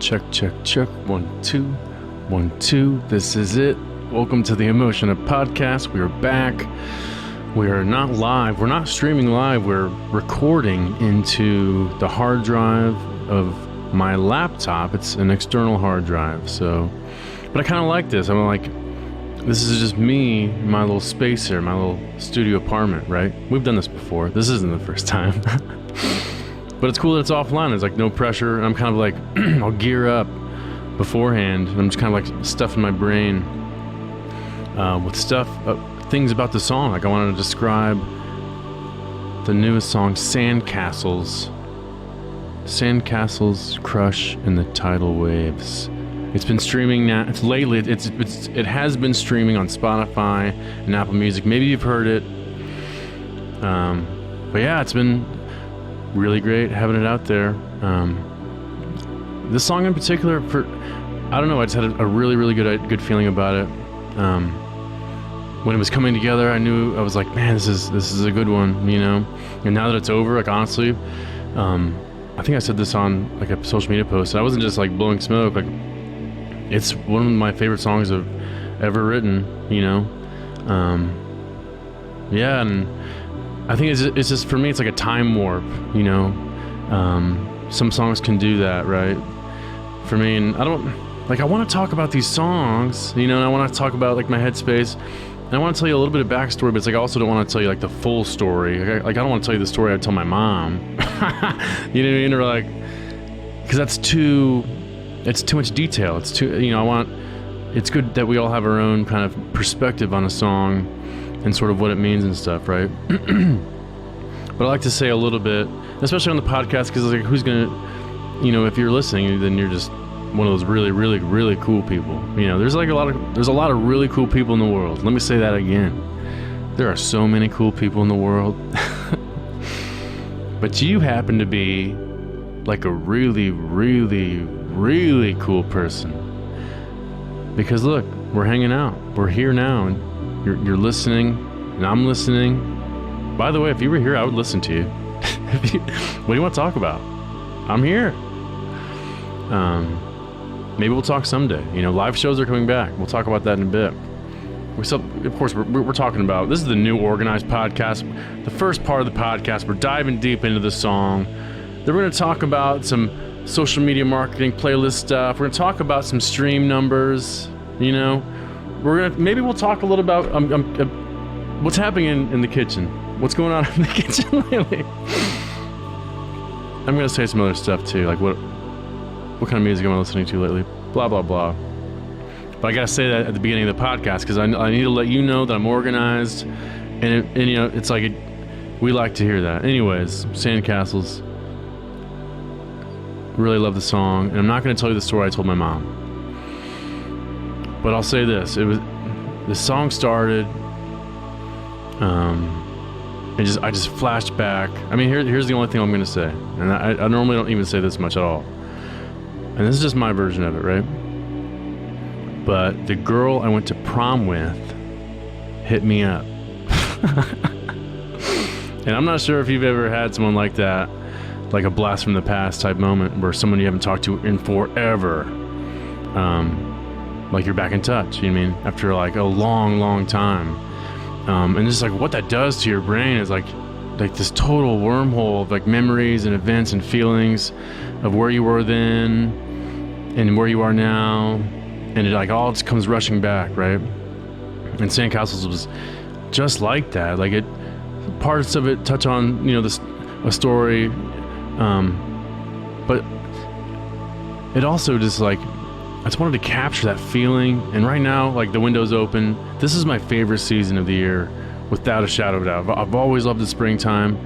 Check, check, check. 1, 2, 1, 2. This is it. Welcome to the EMOTIONA Podcast. We are back. We are not live. We're not streaming live. We're recording into the hard drive of my laptop. It's an external hard drive. But I kind of like this. I'm like, this is just me, my little space here, my little studio apartment, right? We've done this before. This isn't the first time. But it's cool that it's offline. There's like no pressure. And I'm kind of like, I'll gear up beforehand. And I'm just kind of like stuffing my brain with stuff, things about the song. Like I wanted to describe the newest song, Sandcastles. Sandcastles crush in the tidal waves. It's been streaming now. Lately, it has been streaming on Spotify and Apple Music. Maybe you've heard it. But yeah, it's been really great having it out there. This song in particular, I don't know, I just had a really, really good feeling about it. When it was coming together, I was like, man, this is a good one, you know. And now that it's over, like honestly, I think I said this on like a social media post. I wasn't just like blowing smoke. Like it's one of my favorite songs I've ever written, you know. Yeah, and I think it's just for me, it's like a time warp, you know. Some songs can do that, right? For me, and I want to talk about these songs, you know, and I want to talk about like my headspace, and I want to tell you a little bit of backstory, but it's like I also don't want to tell you like the full story. Like I don't want to tell you the story I tell my mom, you know what I mean? Or like, because it's too much detail. It's too, you know, it's good that we all have our own kind of perspective on a song and sort of what it means and stuff, right? But I like to say a little bit, especially on the podcast, because like, who's gonna, you know, if you're listening, then you're just one of those really, really, really cool people. You know, there's a lot of really cool people in the world. Let me say that again. There are so many cool people in the world. But you happen to be like a really, really, really cool person. Because look, we're hanging out. We're here now, and you're listening, and I'm listening. By the way, if you were here, I would listen to you. What do you want to talk about? I'm here. Maybe we'll talk someday. You know, live shows are coming back. We'll talk about that in a bit. Of course, we're talking about, this is the new organized podcast. The first part of the podcast, we're diving deep into the song. Then we're going to talk about some social media marketing, playlist stuff. We're going to talk about some stream numbers. You know, maybe we'll talk a little about what's happening in the kitchen. What's going on in the kitchen lately? I'm going to say some other stuff too, like what kind of music am I listening to lately? Blah, blah, blah. But I got to say that at the beginning of the podcast because I need to let you know that I'm organized. And you know, it's like, we like to hear that. Anyways, Sandcastles. Really love the song. And I'm not going to tell you the story I told my mom. But I'll say this. The song started, I just flashed back. I mean, here's the only thing I'm going to say. And I normally don't even say this much at all. And this is just my version of it, right? But the girl I went to prom with hit me up. And I'm not sure if you've ever had someone like that, like a blast from the past type moment where someone you haven't talked to in forever, like you're back in touch, you know what I mean? After like a long, long time. And just like what that does to your brain is like this total wormhole of like memories and events and feelings of where you were then and where you are now, and it like all just comes rushing back, right? And Sandcastles was just like that. Like parts of it touch on, you know, a story, but it also just like, I just wanted to capture that feeling. And right now, like the window's open. This is my favorite season of the year, without a shadow of a doubt. I've always loved the springtime.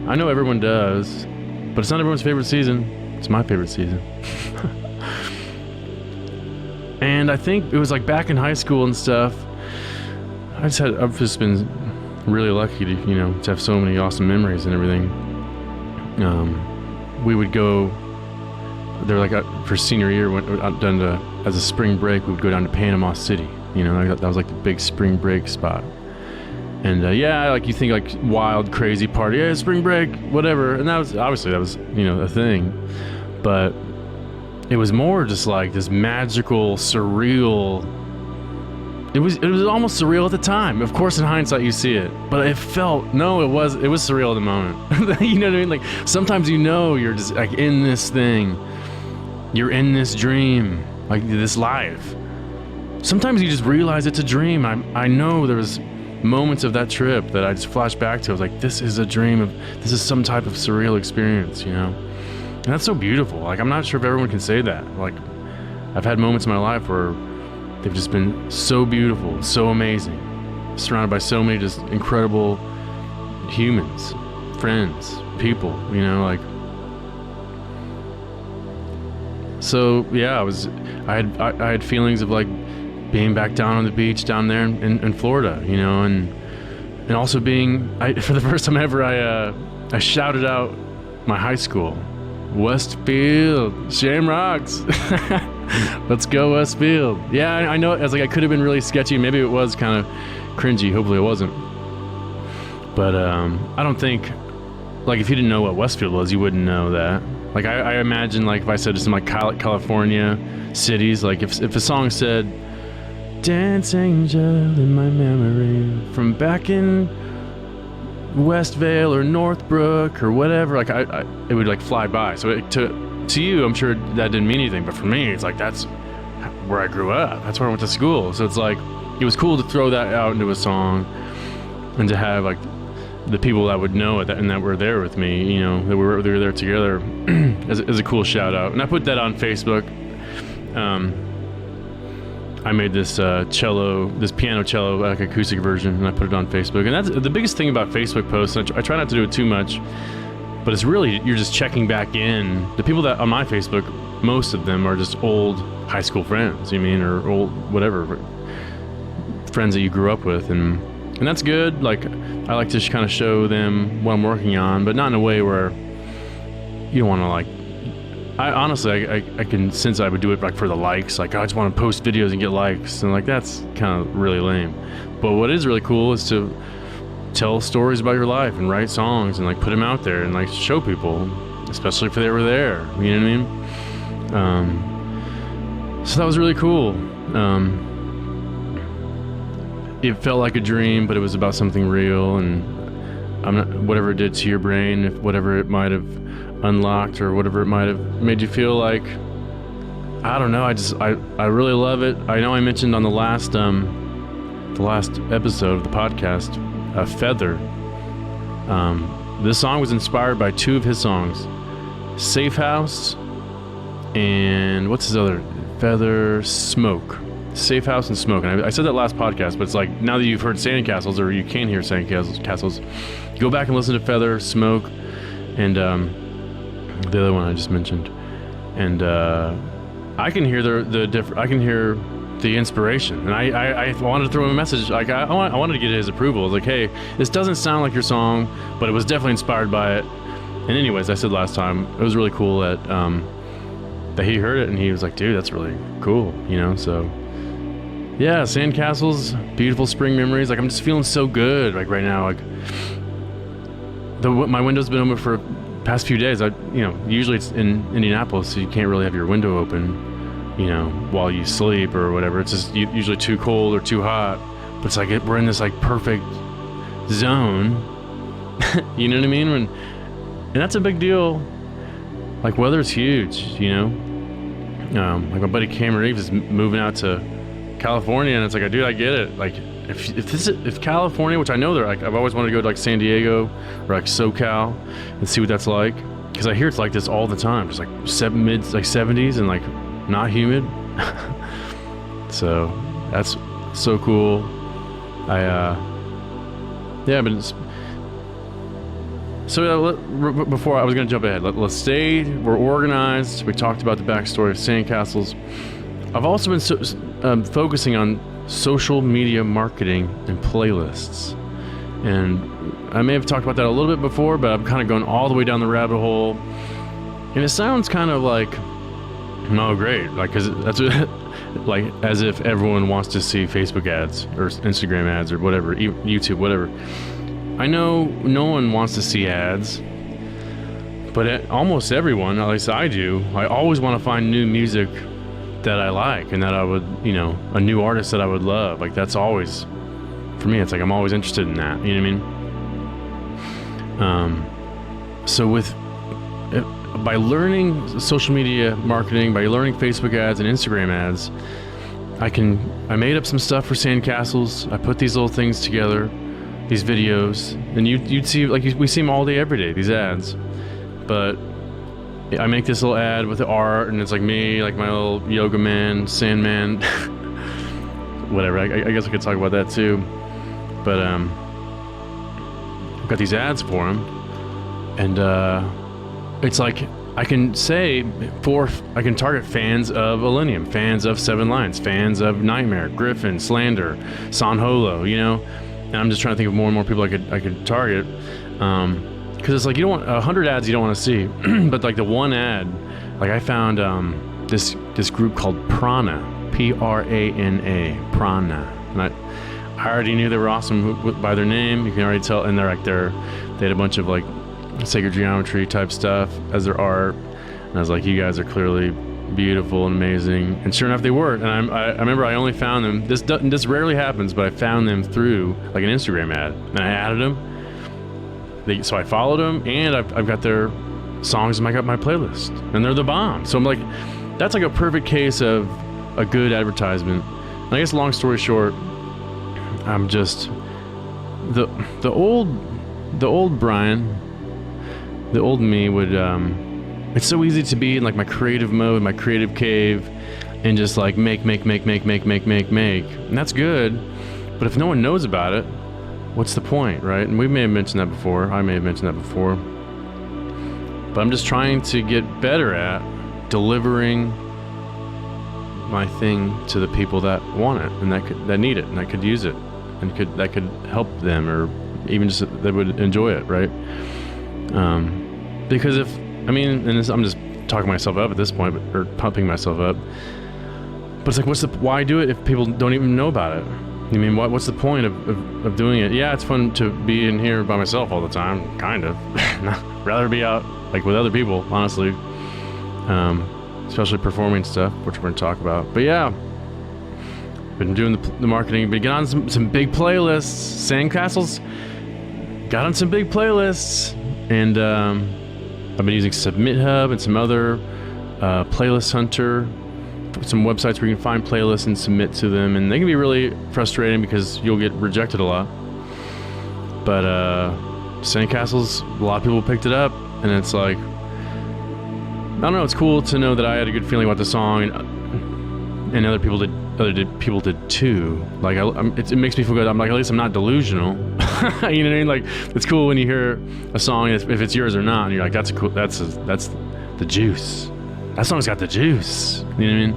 I know everyone does, but it's not everyone's favorite season. It's my favorite season. And I think it was like back in high school and stuff. I've just been really lucky to, you know, to have so many awesome memories and everything. We would go, they're like for senior year, as a spring break, we would go down to Panama City. You know, that was like the big spring break spot. And yeah, like you think like wild, crazy party, yeah, spring break, whatever. And that was, you know, a thing. But it was more just like this magical, surreal. It was almost surreal at the time. Of course, in hindsight, you see it, but it was surreal at the moment. You know what I mean? Like, sometimes you're just like in this thing, you're in this dream, like this life. Sometimes you just realize it's a dream. I know there was moments of that trip that I just flashed back to. I was like, this is a dream this is some type of surreal experience, you know? And that's so beautiful. Like, I'm not sure if everyone can say that. Like, I've had moments in my life where they've just been so beautiful, so amazing, surrounded by so many just incredible humans, friends, people, you know, like. So yeah, I had feelings of like being back down on the beach down there in Florida, you know, and also for the first time ever, I shouted out my high school, Westfield, Shamrocks. Let's go Westfield. Yeah, I know. I was like, I could have been really sketchy. Maybe it was kind of cringy. Hopefully it wasn't. But I don't think, like, if you didn't know what Westfield was, you wouldn't know that. Like, I imagine, like, if I said some like California cities, like if a song said, "Dance Angel in my memory from back in Westvale or Northbrook," or whatever, like it would like fly by. So to you, I'm sure that didn't mean anything, but for me, it's like, that's where I grew up. That's where I went to school. So it's like, it was cool to throw that out into a song and to have like the people that would know it and that were there with me, you know, that we were there together as a cool shout out. And I put that on Facebook. I made this piano cello, like acoustic version, and I put it on Facebook. And that's the biggest thing about Facebook posts. I try not to do it too much, but it's really, you're just checking back in. The people that on my Facebook, most of them are just old high school friends, you mean, or old whatever friends that you grew up with, and that's good. Like, I like to kind of show them what I'm working on, but not in a way where you don't want to like. I honestly, I can sense I would do it like for the likes. Like, I just want to post videos and get likes, and like that's kind of really lame. But what is really cool is to tell stories about your life and write songs and like put them out there and like show people, especially if they were there. You know what I mean? So that was really cool. It felt like a dream, but it was about something real, and whatever it did to your brain, whatever it might have unlocked or whatever it might have made you feel like, I don't know. I really love it. I know I mentioned on the last episode of the podcast, Feather. This song was inspired by two of his songs, Safe House and what's his other? Feather, Smoke. Safe House and Smoke. And I said that last podcast, but it's like, now that you've heard Sandcastles, or you can hear Sandcastles, go back and listen to Feather, Smoke, and the other one I just mentioned. And I can hear I can hear the inspiration. And I wanted to throw him a message. Like, I wanted to get his approval. I was like, hey, this doesn't sound like your song, but it was definitely inspired by it. And anyways, I said last time, it was really cool that he heard it and he was like, dude, that's really cool, you know? So yeah, Sandcastles, beautiful spring memories. Like, I'm just feeling so good like right now. Like, my window's been open for past few days. Usually it's in Indianapolis, so you can't really have your window open, you know, while you sleep or whatever. It's just usually too cold or too hot. But it's like we're in this like perfect zone. You know what I mean? And that's a big deal. Like, weather's huge, you know. Like, my buddy Cameron Reeves is moving out to California, and it's like, dude, I get it. Like, if California, which I know they're like, I've always wanted to go to like San Diego or like SoCal and see what that's like, because I hear it's like this all the time, just like mid 70s and like not humid. So that's so cool. Before I was going to jump ahead, let's stay. We're organized. We talked about the backstory of Sandcastles. I've also been focusing on social media marketing and playlists. And I may have talked about that a little bit before, but I'm kind of going all the way down the rabbit hole. And it sounds kind of like, oh, great. Like, cause that's like as if everyone wants to see Facebook ads or Instagram ads or whatever, YouTube, whatever. I know no one wants to see ads, But almost everyone, at least I do, I always want to find new music that I like and that I would, a new artist that I would love. Like that's always, for me, it's like I'm always interested in that. You know what I mean? So by learning social media marketing, by learning Facebook ads and Instagram ads, I made up some stuff for Sandcastles. I put these little things together, these videos, and you'd see, like we see them all day, every day, these ads. But I make this little ad with the art, and it's like me, like my little yoga man, Sandman, whatever. I guess I could talk about that too. But I've got these ads for them, and it's like I can target fans of Millennium, fans of Seven Lions, fans of Nightmare, Griffin, Slander, San Holo, and I'm just trying to think of more and more people I could target, because it's like you don't want 100 ads you don't want to see, but like the one ad, like I found this group called Prana, Prana, Prana, and I already knew they were awesome by their name. You can already tell, and they had a bunch of like sacred geometry type stuff as their art, and I was like, you guys are clearly beautiful and amazing. And sure enough, they were. And I remember I only found them, this rarely happens, but I found them through like an Instagram ad, and I added them. So I followed them, and I've got their songs in my playlist, and they're the bomb. So I'm like, that's like a perfect case of a good advertisement. And I guess long story short, I'm just the old Brian. The old me would, it's so easy to be in like my creative mode, my creative cave, and just like make. And that's good. But if no one knows about it, what's the point, right? And we may have mentioned that before. I may have mentioned that before. But I'm just trying to get better at delivering my thing to the people that want it and that need it and that could use it and that could help them, or even just that would enjoy it, right? Because I'm just talking myself up at this point, or pumping myself up. But it's like, why do it if people don't even know about it? I mean, what's the point of doing it? Yeah, it's fun to be in here by myself all the time, kind of. Rather be out like with other people, honestly. Especially performing stuff, which we're gonna talk about. But yeah, been doing the marketing, been getting on some big playlists. Sandcastles got on some big playlists, and I've been using Submit Hub and some other Playlist Hunter, some websites where you can find playlists and submit to them, and they can be really frustrating because you'll get rejected a lot. But Sandcastles, a lot of people picked it up, and it's like, I don't know, it's cool to know that I had a good feeling about the song, and other people did too. Like it makes me feel good. I'm like, at least I'm not delusional. You know what I mean? Like, it's cool when you hear a song, if it's yours or not, and you're like, that's the juice. That song's got the juice. You know what I mean?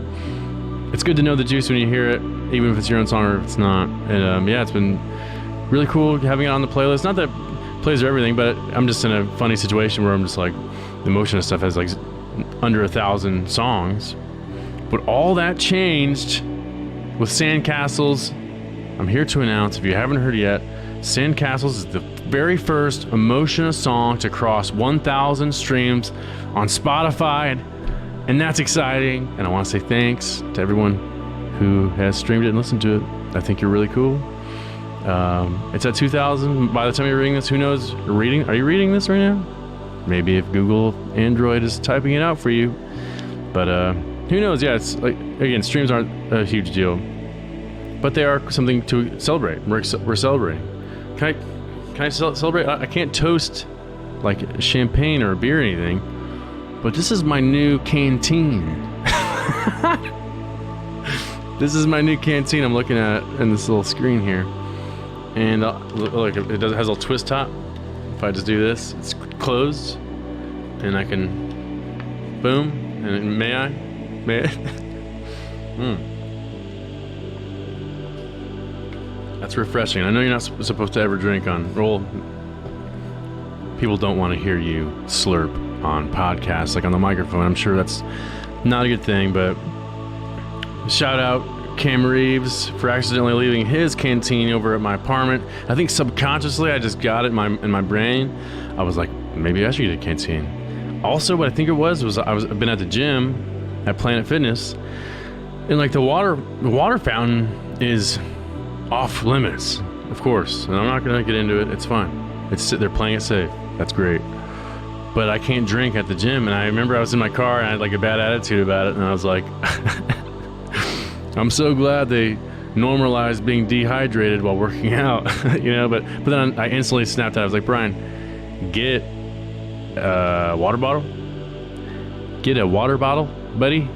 It's good to know the juice when you hear it, even if it's your own song or if it's not. And yeah, it's been really cool having it on the playlist. Not that plays are everything, but I'm just in a funny situation where I'm just like, the EMOTIONA stuff has like under 1,000 songs. But all that changed with Sandcastles. I'm here to announce, if you haven't heard yet, Sandcastles is the very first EMOTIONA song to cross 1,000 streams on Spotify, and that's exciting. And I want to say thanks to everyone who has streamed it and listened to it. I think you're really cool. It's at 2,000. By the time you're reading this, who knows? Are you reading this right now? Maybe if Google Android is typing it out for you. But who knows? Yeah, it's like, again, streams aren't a huge deal, but they are something to celebrate. We're celebrating. Can I celebrate? I can't toast like champagne or beer or anything, but this is my new canteen. This is my new canteen. I'm looking at it in this little screen here, and look, it has a little twist top. If I just do this, it's closed, and I can boom. And may I? That's refreshing. I know you're not supposed to ever drink on roll. People don't want to hear you slurp on podcasts, like on the microphone. I'm sure that's not a good thing, but shout out Cam Reeves for accidentally leaving his canteen over at my apartment. I think subconsciously I just got it in my brain. I was like, maybe I should get a canteen. also what I think it was I've been at the gym at Planet Fitness, and like the water fountain is off limits, of course, and I'm not gonna get into it. It's fine. They're playing it safe. That's great. But I can't drink at the gym, and I remember I was in my car and I had like a bad attitude about it, and I was like, I'm so glad they normalized being dehydrated while working out, you know. But then I instantly snapped out. I was like, Brian, get a water bottle. Get a water bottle, buddy.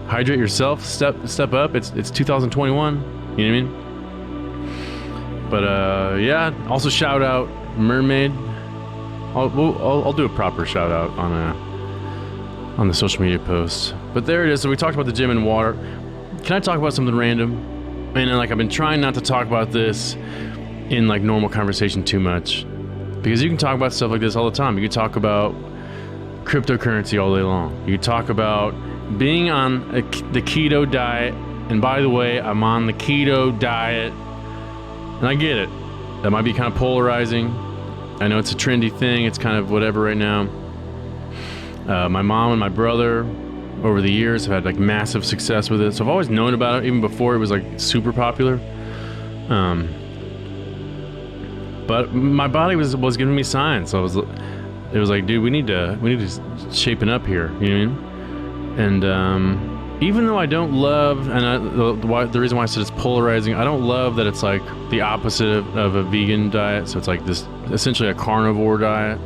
Hydrate yourself. Step up. It's 2021. You know what I mean? But yeah. Also shout out Mermaid. I'll do a proper shout out on the social media post. But there it is. So we talked about the gym and water. Can I talk about something random? And like I've been trying not to talk about this in like normal conversation too much, because you can talk about stuff like this all the time. You can talk about cryptocurrency all day long. You can talk about being on the keto diet. And by the way, I'm on the keto diet, and I get it. That might be kind of polarizing. I know it's a trendy thing. It's kind of whatever right now. My mom and my brother over the years have had like massive success with it. So I've always known about it even before it was like super popular. But my body was giving me signs. So it was like, dude, we need to shapen up here. You know what I mean? And even though I don't love, and the reason why I said it's polarizing, I don't love that it's like the opposite of a vegan diet. So it's like this, essentially a carnivore diet.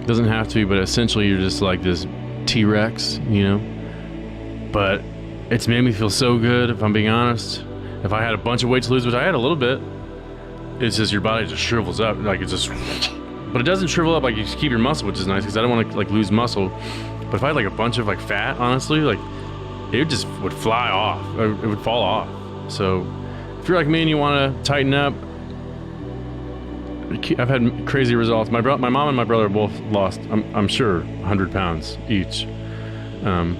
Doesn't have to be, but essentially you're just like this T-Rex, you know. But it's made me feel so good, if I'm being honest. If I had a bunch of weight to lose, which I had a little bit, it's just your body just shrivels up, like it just, but it doesn't shrivel up, like you keep your muscle, which is nice because I don't want to like lose muscle. But if I had like a bunch of like fat, honestly, like it just would fly off, or it would fall off. So if you're like me and you want to tighten up, I've had crazy results. My mom and my brother both lost, I'm sure, 100 pounds each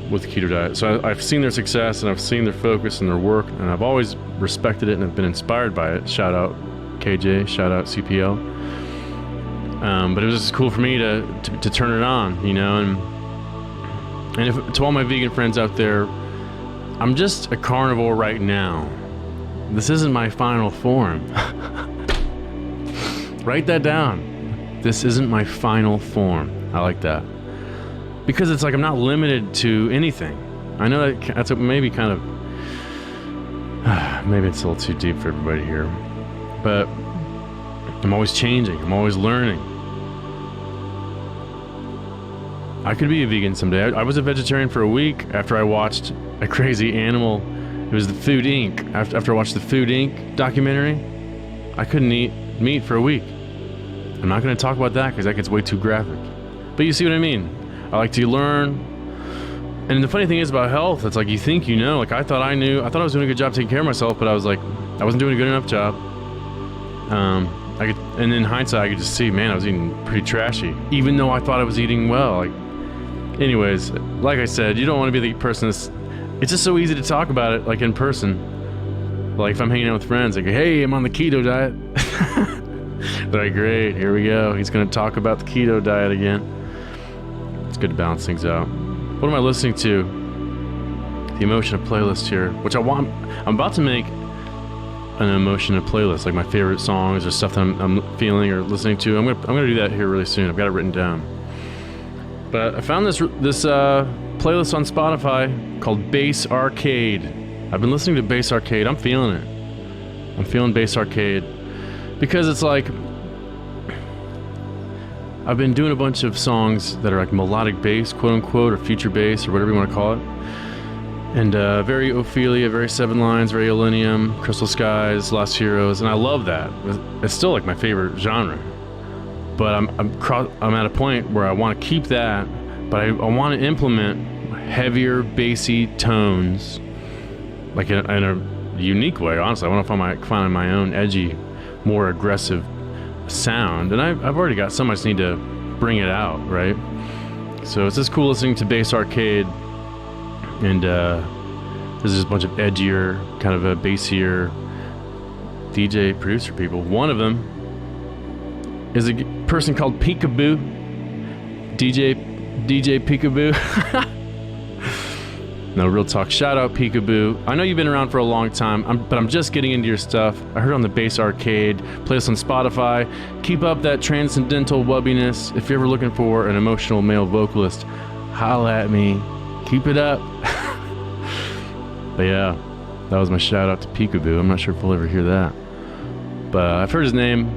with the keto diet. So I've seen their success, and I've seen their focus and their work, and I've always respected it and have been inspired by it. Shout out KJ, shout out CPL. But it was just cool for me to turn it on, you know. And if, to all my vegan friends out there, I'm just a carnivore right now. This isn't my final form. Write that down. This isn't my final form. I like that. Because it's like I'm not limited to anything. I know that's maybe kind of... maybe it's a little too deep for everybody here. But I'm always changing. I'm always learning. I could be a vegan someday. I was a vegetarian for a week after I watched a crazy animal. It was the Food Inc. After I watched the Food Inc. documentary, I couldn't eat meat for a week. I'm not going to talk about that because that gets way too graphic. But you see what I mean? I like to learn. And the funny thing is about health, it's like you think you know. Like I thought I knew. I thought I was doing a good job taking care of myself, but I was like, I wasn't doing a good enough job. And in hindsight, I could just see, man, I was eating pretty trashy, even though I thought I was eating well. Like, anyways, like I said, you don't want to be the person that's... It's just so easy to talk about it, like in person. Like if I'm hanging out with friends, like, hey, I'm on the keto diet. They're like, great, here we go. He's going to talk about the keto diet again. It's good to balance things out. What am I listening to? The EMOTIONA playlist here, which I'm about to make an EMOTIONA playlist, like my favorite songs or stuff that I'm feeling or listening to. I'm gonna do that here really soon. I've got it written down. But I found this playlist on Spotify called Bass Arcade. I've been listening to Bass Arcade. I'm feeling it. I'm feeling Bass Arcade because it's like I've been doing a bunch of songs that are like melodic bass, quote unquote, or future bass, or whatever you want to call it. And very Ophelia, very Seven Lines, very Millennium, Crystal Skies, Lost Heroes, and I love that. It's still like my favorite genre. But I'm at a point where I want to keep that, but I want to implement heavier, bassy tones, like in a unique way. Honestly, I want to find my own edgy, more aggressive sound, and I've already got some. I just need to bring it out, right? So it's just cool listening to Bass Arcade. And there's just a bunch of edgier, kind of a bassier DJ producer people. One of them is a person called Peekaboo. DJ Peekaboo. No, real talk. Shout out Peekaboo. I know you've been around for a long time, but I'm just getting into your stuff. I heard on the Bass Arcade. Play us on Spotify. Keep up that transcendental wubbiness. If you're ever looking for an emotional male vocalist, holla at me. Keep it up. But yeah, that was my shout out to Peekaboo. I'm not sure if we'll ever hear that. But I've heard his name.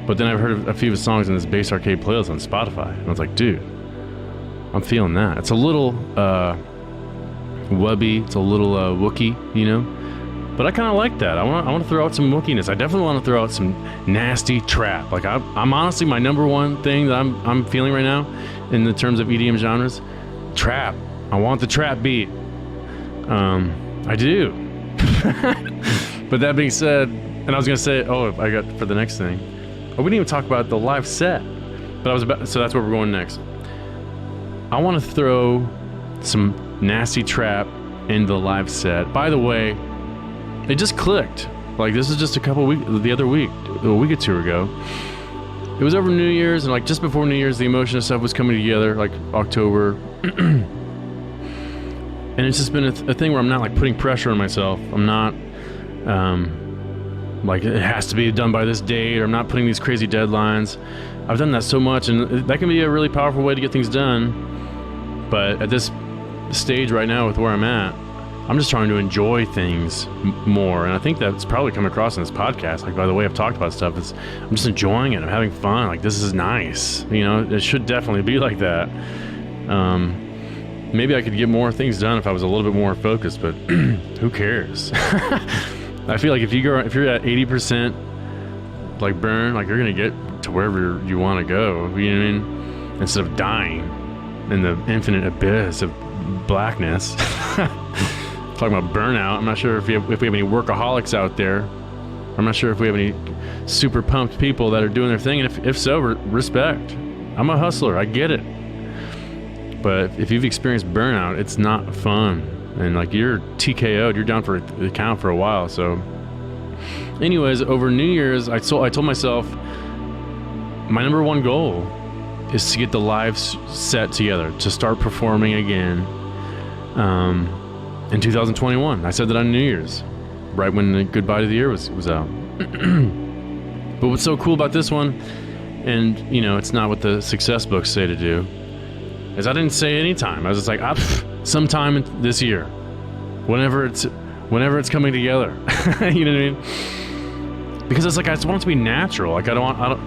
But then I've heard a few of his songs in this Bass Arcade playlist on Spotify. And I was like, dude, I'm feeling that. It's a little wubby. It's a little Wookie, you know? But I kind of like that. I want to throw out some Wookiness. I definitely want to throw out some nasty trap. Like I'm honestly, my number one thing that I'm feeling right now in the terms of EDM genres, trap. I want the trap beat. I do. But that being said, and I was gonna say, I got for the next thing. We didn't even talk about the live set. But so that's where we're going next. I want to throw some nasty trap in the live set. By the way, it just clicked. Like this is just a week or two ago. It was over New Year's, and like just before New Year's, the Emotiona stuff was coming together, like October. And it's just been a thing where I'm not like putting pressure on myself. I'm not like it has to be done by this date, or I'm not putting these crazy deadlines. I've done that so much, and that can be a really powerful way to get things done. But at this stage right now with where I'm at, I'm just trying to enjoy things more. And I think that's probably come across in this podcast. Like by the way I've talked about stuff, I'm just enjoying it. I'm having fun. Like this is nice. You know, it should definitely be like that. Maybe I could get more things done if I was a little bit more focused, but who cares? I feel like if you're at 80% like burn, like you're gonna get to wherever you want to go. You know what I mean? Instead of dying in the infinite abyss of blackness. Talking about burnout. I'm not sure if we have any workaholics out there. I'm not sure if we have any super pumped people that are doing their thing, and if so, respect. I'm a hustler. I get it. But if you've experienced burnout, it's not fun. And like you're TKO'd, you're down for the count for a while. So anyways, over New Year's, I told myself my number one goal is to get the live set together, to start performing again in 2021. I said that on New Year's, right when the Goodbye to the Year was out. But what's so cool about this one, and you know, it's not what the success books say to do, is I didn't say any time. I was just like, sometime this year, whenever it's coming together. You know what I mean? Because it's like I just want it to be natural. Like I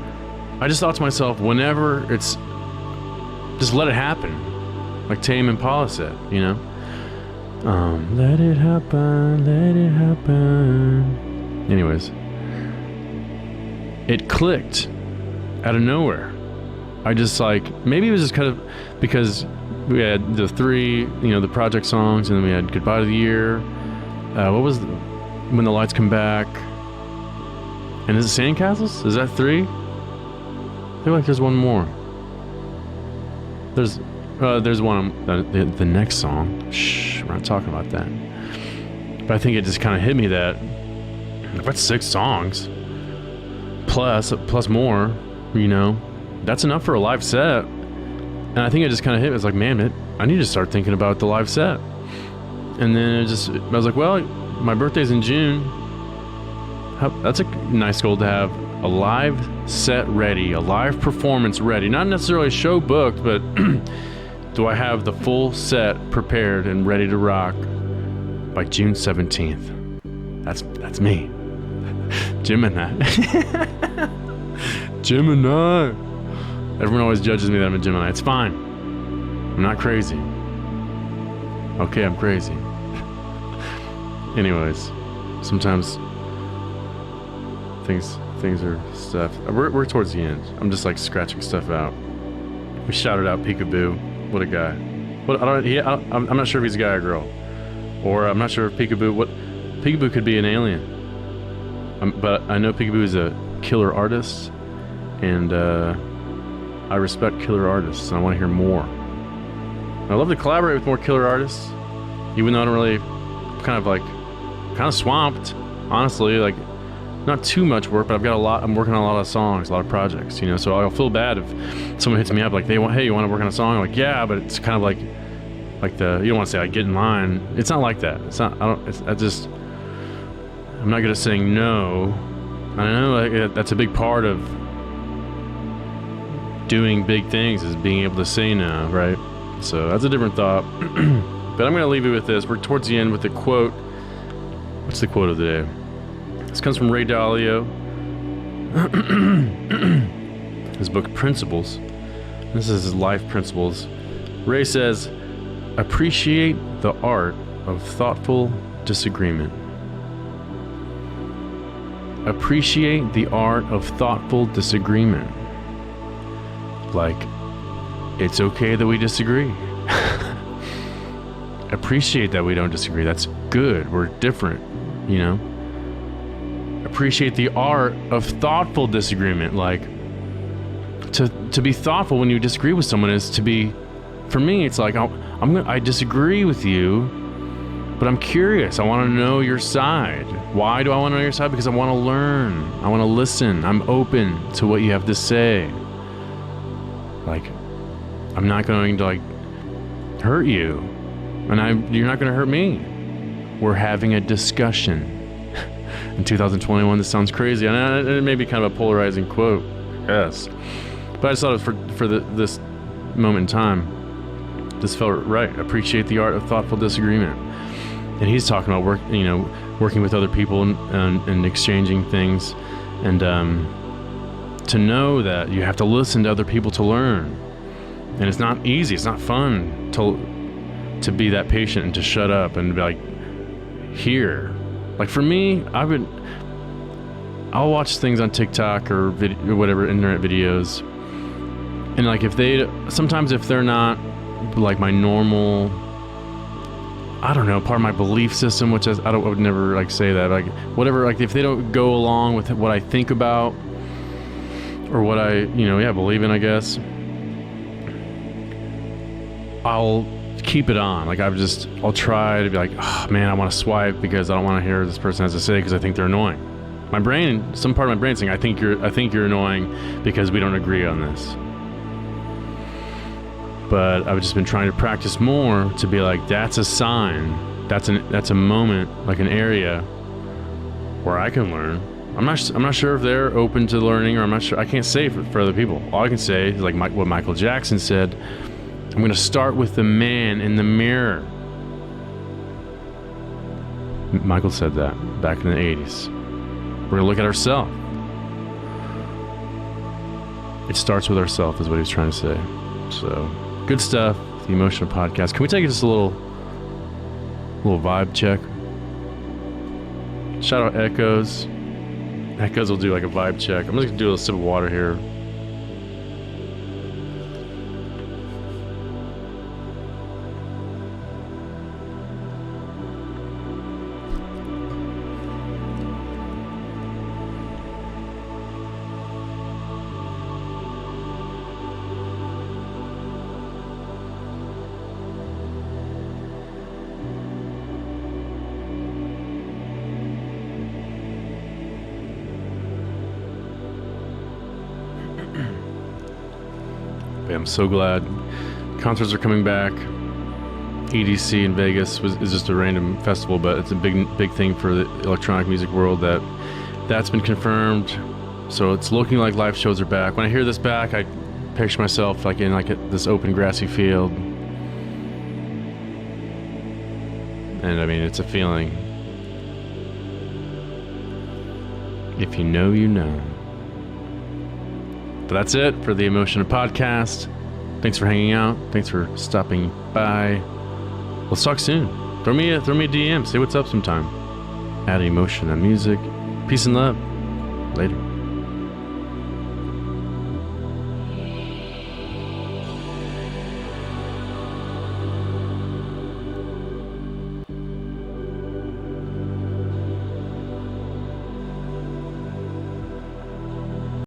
just thought to myself, whenever it's, just let it happen. Like Tame Impala said, you know? Let it happen, let it happen. Anyways, it clicked out of nowhere. I just like, maybe it was just kind of because we had the three, you know, the project songs, and then we had Goodbye to the Year. What was When the Lights Come Back? And is it Sandcastles? Is that three? I feel like there's one more. There's one, the next song. Shh, we're not talking about that. But I think it just kind of hit me that that's 6 songs plus more, you know. That's enough for a live set. And I think it just kind of hit me. It's like, man, I need to start thinking about the live set. And then I was like, well, my birthday's in June. That's a nice goal to have. A live set ready, a live performance ready. Not necessarily a show booked, but do I have the full set prepared and ready to rock by June 17th? That's me. Gemini. Gemini. Everyone always judges me that I'm a Gemini. It's fine. I'm not crazy. Okay, I'm crazy. Anyways, sometimes things are stuff. We're towards the end. I'm just like scratching stuff out. We shouted out Peekaboo. What a guy. I'm not sure if he's a guy or girl, or I'm not sure if Peekaboo could be an alien. But I know Peekaboo is a killer artist, and I respect killer artists, and I want to hear more. And I love to collaborate with more killer artists, even though I don't really, kind of swamped, honestly. Like, not too much work, but I'm working on a lot of songs, a lot of projects, you know, so I'll feel bad if someone hits me up like, hey, you want to work on a song? I'm like, yeah, but it's kind of like you don't want to say like, get in line. It's not like that. It's not, I'm not good at saying no. I know like, that's a big part of doing big things, is being able to say no, right? So that's a different thought. But I'm going to leave you with this. We're towards the end with the quote. What's the quote of the day? This comes from Ray Dalio. His book, Principles. This is his life principles. Ray says, appreciate the art of thoughtful disagreement. Appreciate the art of thoughtful disagreement. Like, it's okay that we disagree. Appreciate that we don't disagree. That's good. We're different, you know? Appreciate the art of thoughtful disagreement. Like, to be thoughtful when you disagree with someone is to be, for me, it's like, I disagree with you, but I'm curious. I want to know your side. Why do I want to know your side? Because I want to learn. I want to listen. I'm open to what you have to say. Like, I'm not going to like hurt you, and you're not going to hurt me. We're having a discussion. In 2021, this sounds crazy, and it may be kind of a polarizing quote, yes. But I just thought it was for this moment in time. This felt right. Appreciate the art of thoughtful disagreement. And he's talking about working with other people and exchanging things, and to know that you have to listen to other people to learn. And it's not easy. It's not fun to be that patient and to shut up and be like, here. Like for me, I'll watch things on TikTok or whatever, internet videos, and like if they're not like my normal, I don't know, part of my belief system, which I would never like say that, like whatever, like if they don't go along with what I think about or what I believe in, I guess I'll keep it on. Like I'll try to be like, oh man, I want to swipe because I don't want to hear what this person has to say because I think they're annoying. Some part of my brain saying, I think you're annoying because we don't agree on this. But I've just been trying to practice more to be like, that's a sign. That's a moment, like an area where I can learn. I'm not sure if they're open to learning, or I'm not sure. I can't say for other people. All I can say is like what Michael Jackson said. I'm going to start with the man in the mirror. Michael said that back in the 80s. We're going to look at ourselves. It starts with ourselves is what he was trying to say. So, good stuff. The EMOTIONA Podcast. Can we take just a little vibe check? Shout out Echoes. Echoes will do like a vibe check. I'm just going to do a little sip of water here. I'm so glad concerts are coming back. EDC in Vegas is just a random festival, but it's a big thing for the electronic music world that's been confirmed. So it's looking like live shows are back. When I hear this back, I picture myself like in this open grassy field, and I mean it's a feeling. If you know, you know. But that's it for the EMOTIONA Podcast. Thanks for hanging out. Thanks for stopping by. Let's talk soon. Throw me a DM. Say what's up sometime. At EMOTIONA Music. Peace and love. Later.